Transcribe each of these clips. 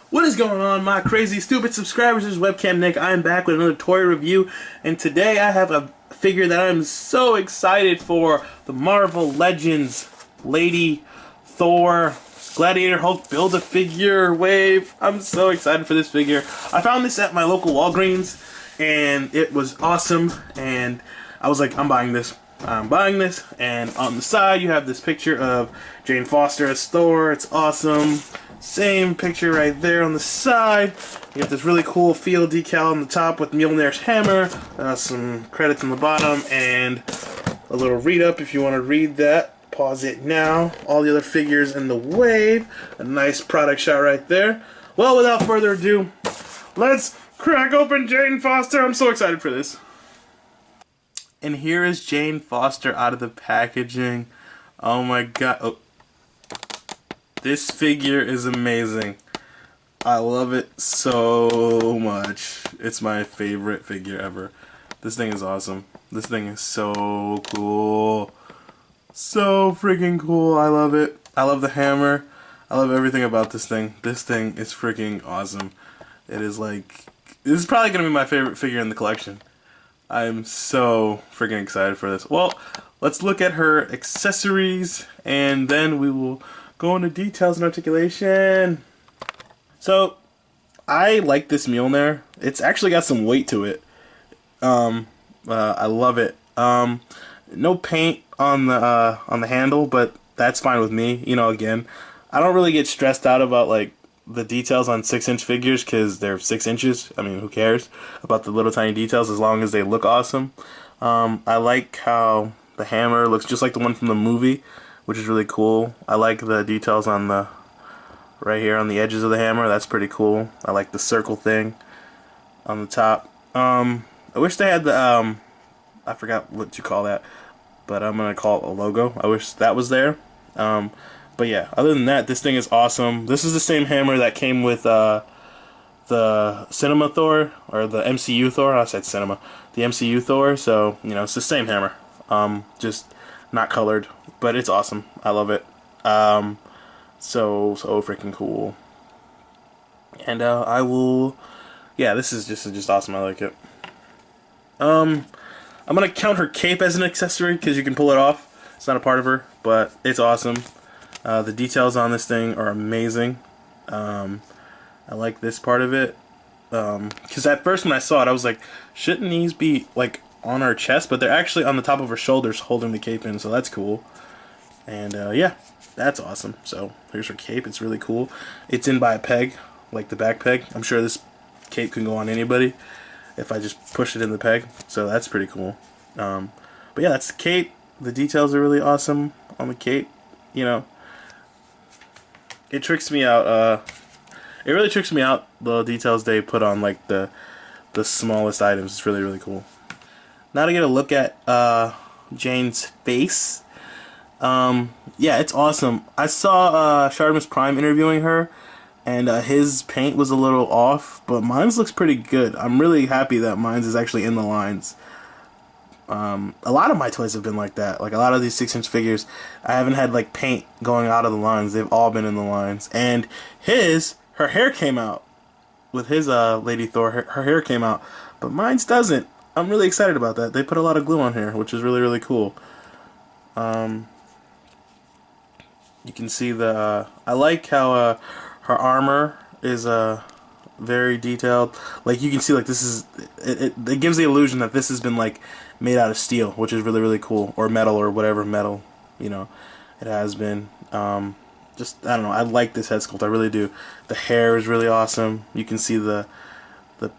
What is going on, my crazy stupid subscribers? This is Webcam Nick. I am back with another toy review, and today I have a figure that I'm so excited for: the Marvel Legends Lady Thor Gladiator Hulk Build-A-Figure wave. I'm so excited for this figure. I found this at my local Walgreens, and it was awesome, and I was like, I'm buying this. I'm buying this. And on the side you have this picture of Jane Foster as Thor. It's awesome. Same picture right there on the side. You have this really cool field decal on the top with Mjolnir's hammer, some credits on the bottom, and a little read-up if you want to read that. Pause it now. All the other figures in the wave. A nice product shot right there. Well, without further ado, let's crack open Jane Foster. I'm so excited for this. And here is Jane Foster out of the packaging. Oh my god. Oh. This figure is amazing. I love it so much. It's my favorite figure ever. This thing is awesome. This thing is so cool. So freaking cool. I love it. I love the hammer. I love everything about this thing. This thing is freaking awesome. It is like... This is probably going to be my favorite figure in the collection. I'm so freaking excited for this. Well, let's look at her accessories, and then we will go into details and articulation. So, I like this Mjolnir. It's actually got some weight to it. I love it. No paint on the handle, but that's fine with me. You know, again, I don't really get stressed out about like the details on 6-inch figures because they're 6 inches. I mean, who cares about the little tiny details as long as they look awesome. I like how the hammer looks just like the one from the movie, which is really cool. I like the details on the right here on the edges of the hammer. That's pretty cool. I like the circle thing on the top. I wish they had the I forgot what you call that, but I'm gonna call it a logo. I wish that was there. But yeah, other than that, this thing is awesome. This is the same hammer that came with the Cinema Thor, or the MCU Thor. I said cinema. The MCU Thor. So you know, it's the same hammer. Just not colored, but it's awesome. I love it. So freaking cool. And I will. Yeah, this is just awesome. I like it. I'm gonna count her cape as an accessory because you can pull it off. It's not a part of her, but it's awesome. The details on this thing are amazing. I like this part of it. Because at first when I saw it, I was like, shouldn't these be like on her chest? But they're actually on the top of her shoulders holding the cape in, so that's cool. And yeah, that's awesome. So here's her cape. It's really cool. It's in by a peg, like the back peg. I'm sure this cape can go on anybody if I just push it in the peg. So that's pretty cool. But yeah, that's the cape. The details are really awesome on the cape. You know, it tricks me out. It really tricks me out, the details they put on like the smallest items. It's really, really cool. Now to get a look at Jane's face. Yeah, it's awesome. I saw Shartimus Prime interviewing her, and his paint was a little off, but mine's looks pretty good. I'm really happy that mine's is actually in the lines. A lot of my toys have been like that. Like a lot of these 6-inch figures, I haven't had like paint going out of the lines. They've all been in the lines. And her hair came out with his Lady Thor. Her hair came out, but mine's doesn't. I'm really excited about that. They put a lot of glue on here, which is really, really cool. You can see the. I like how her armor is very detailed. Like you can see, like this is. It gives the illusion that this has been like made out of steel, which is really, really cool, or metal, or whatever metal, you know, it has been. Just, I don't know, I like this head sculpt, I really do. The hair is really awesome. You can see the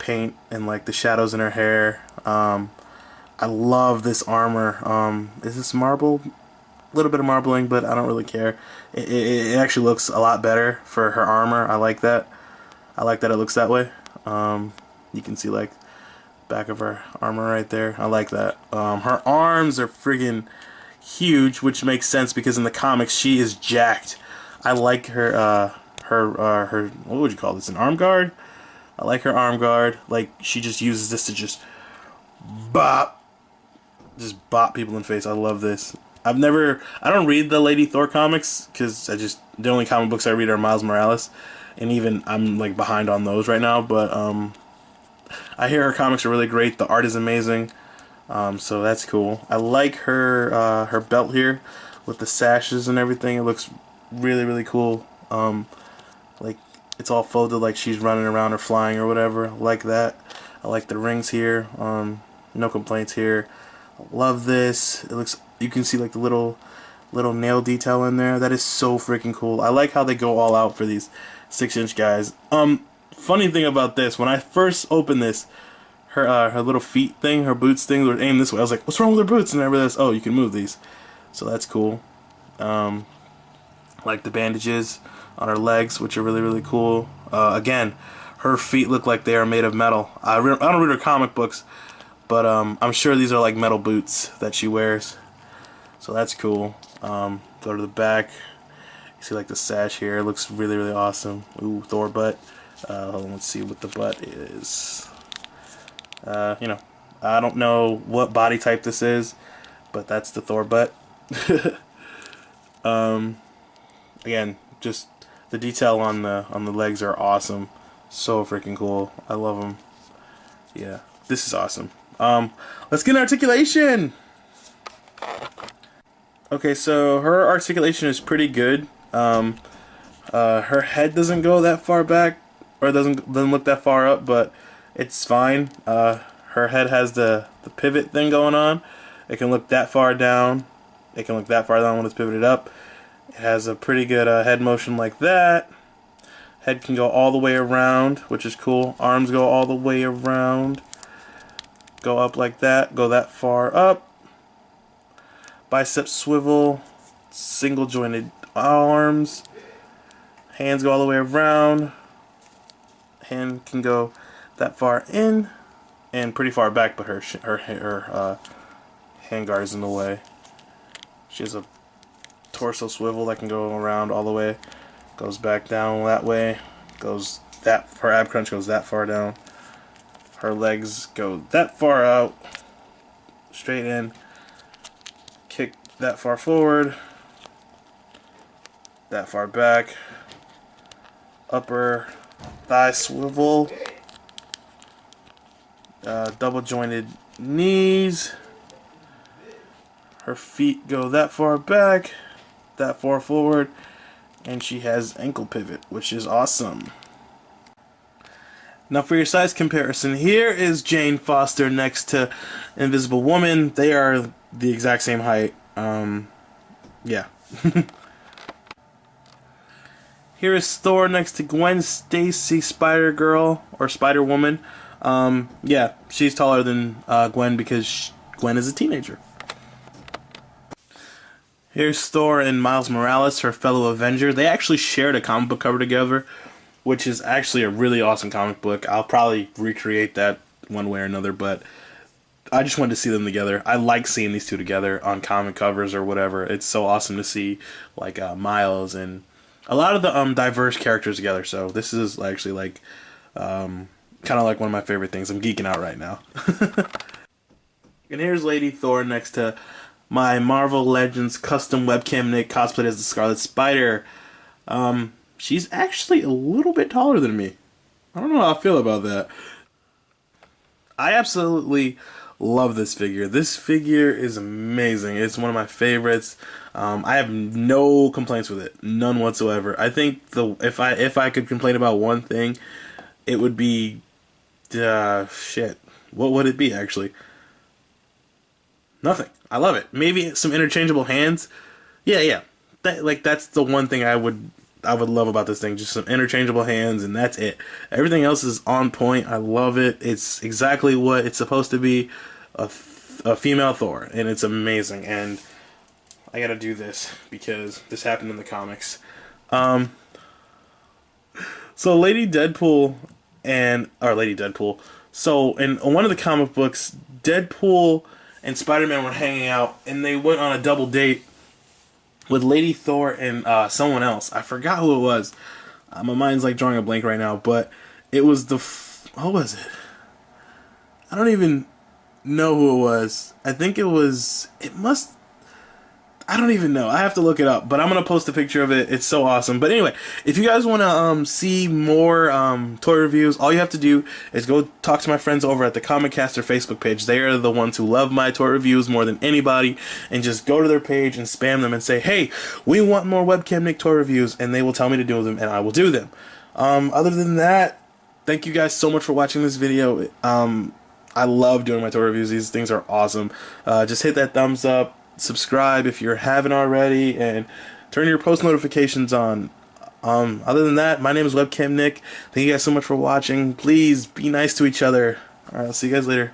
paint and like the shadows in her hair. I love this armor. Is this marble? A little bit of marbling, but I don't really care. It actually looks a lot better for her armor. I like that. I like that it looks that way. You can see like back of her armor right there. I like that. Her arms are friggin' huge, which makes sense because in the comics she is jacked. I like her what would you call this? An arm guard? I like her arm guard. Like, she just uses this to just bop. Just bop people in the face. I love this. I don't read the Lady Thor comics because the only comic books I read are Miles Morales, and even I'm like behind on those right now. But I hear her comics are really great. The art is amazing, so that's cool. I like her belt here with the sashes and everything. It looks really, really cool. Like it's all folded like she's running around or flying or whatever. I like that. I like the rings here. No complaints here. I love this. It looks. You can see like the little nail detail in there. That is so freaking cool. I like how they go all out for these 6-inch guys. Funny thing about this, when I first opened this, her little feet thing, her boots thing were aimed this way. I was like, what's wrong with her boots? And I realized, oh, you can move these. So that's cool. Like the bandages on her legs, which are really, really cool. Again, her feet look like they are made of metal. I don't read her comic books, but I'm sure these are like metal boots that she wears. So that's cool. Go to the back. You see like the sash here. It looks really, really awesome. Ooh, Thor butt. Hold on, let's see what the butt is. You know, I don't know what body type this is, but that's the Thor butt. Again, just the detail on the legs are awesome. So freaking cool. I love them. Yeah, this is awesome. Let's get an articulation. Okay, so her articulation is pretty good. Her head doesn't go that far back, or doesn't look that far up, but it's fine. Her head has the pivot thing going on. It can look that far down. It can look that far down when it's pivoted up. It has a pretty good head motion like that. Head can go all the way around, which is cool. Arms go all the way around. Go up like that. Go that far up. Bicep swivel, single jointed arms, hands go all the way around, hand can go that far in and pretty far back, but her hand guard is in the way. She has a torso swivel that can go around all the way, goes back down that way, her ab crunch goes that far down, her legs go that far out, straight in. Kick that far forward, that far back, upper thigh swivel, double jointed knees, her feet go that far back, that far forward, and she has ankle pivot, which is awesome. Now for your size comparison, here is Jane Foster next to Invisible Woman. They are the exact same height. Yeah. Here is Thor next to Gwen Stacy, Spider-Girl, or Spider-Woman. Yeah, she's taller than Gwen because Gwen is a teenager. Here's Thor and Miles Morales, her fellow Avenger. They actually shared a comic book cover together, which is actually a really awesome comic book. I'll probably recreate that one way or another, but I just wanted to see them together. I like seeing these two together on comic covers or whatever. It's so awesome to see like Miles and a lot of the diverse characters together. So this is actually like kind of like one of my favorite things. I'm geeking out right now. And here's Lady Thor next to my Marvel Legends custom webcam Nick cosplayed as the Scarlet Spider. She's actually a little bit taller than me. I don't know how I feel about that. I absolutely love this figure. This figure is amazing. It's one of my favorites. I have no complaints with it, none whatsoever. I think if I could complain about one thing, it would be shit. What would it be actually? Nothing. I love it. Maybe some interchangeable hands. Yeah. That's the one thing I would love about this thing. Just some interchangeable hands, and that's it. Everything else is on point. I love it. It's exactly what it's supposed to be. A female Thor, and it's amazing. And I gotta do this because this happened in the comics. So Lady Deadpool. So in one of the comic books, Deadpool and Spider-Man were hanging out, and they went on a double date with Lady Thor and someone else. I forgot who it was. My mind's like drawing a blank right now, but it was the what was it? I don't even know who it was. I think it was, I don't even know. I have to look it up, but I'm going to post a picture of it. It's so awesome. But anyway, if you guys want to see more toy reviews, all you have to do is go talk to my friends over at the Comic Caster Facebook page. They are the ones who love my toy reviews more than anybody, and just go to their page and spam them and say, hey, we want more Webcam Nick toy reviews, and they will tell me to do them, and I will do them. Other than that, thank you guys so much for watching this video. I love doing my toy reviews. These things are awesome. Just hit that thumbs up. Subscribe if you haven't already, and turn your post notifications on. Other than that, my name is Webcam Nick. Thank you guys so much for watching. Please be nice to each other. Alright, I'll see you guys later.